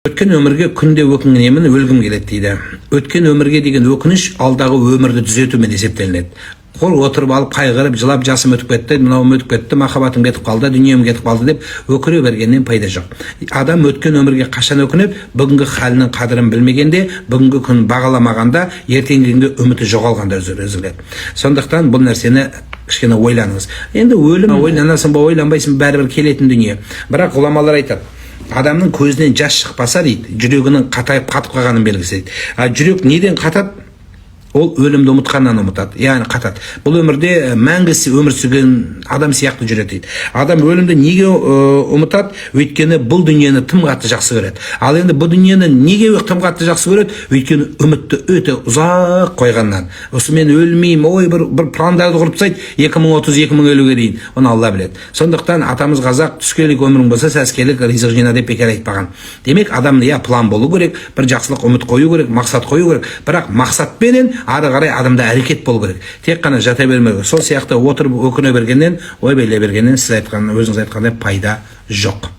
Өткен өмірге күнде өкінемін, өлгім келеді дейді. Өткен өмірге деген өкініш алдағы өмірді түзетумен есептелінеді. Қол отырып алып қайғырып, жылап, жасым өтіп кетті, мынауым өтіп кетті, махаббатым кетіп қалды, дүнием кетіп қалды деп өкіре бергеннен пайда жоқ. Адам өткен өмірге қашан өкініп, бүгінгі халінің қадірін білмегенде, бүгінгі күн бағаламағанда, ертеңгі күнге үміті жоғалғанда үзіледі. Сондықтан бұл нәрсені кішкене ойланыңыз. Енді өлім ойланасың ба, ойланбайсың, бәрібір келетін дүние. Бірақ ғұламалар айтады, адамның көзінен жас шықпаса дейді, жүрегінің қатайып қатып қалғанын белгісі дейді. Жүрек неден қатады? Ол өлімді ұмытқаннан ұмытады, яғни қатады. Бұл өмірде мәңгі өмір сүрген адам сияқты жүреді дейді. Адам өлімді неге ұмытады? Өйткені бұл дүниені тым қатты жақсы көреді. Ал енді бұл дүниені неге тым қатты жақсы көреді? Өйткені үмітті өте ұзақ қойғаннан. Осы мен өлмеймін, ой бір пландарды құрып тастайды 2030-2050-ге дейін. Оны Алла біледі. Сондықтан атамыз қазақ түскелік өмірің болса сәскелік ризық жина деп бекер айтпаған. Демек адамда план болу керек, бір жақсылық үміт қою керек, мақсат қою керек. Бірақ мақсатпенен ары қарай адамда әрекет болу керек. Тек қана жата бермеу керек. Сол сияқты отырып өкіне бергеннен, ой беле бергеннен сіз айтқан, өзіңіз айтқандай пайда жоқ.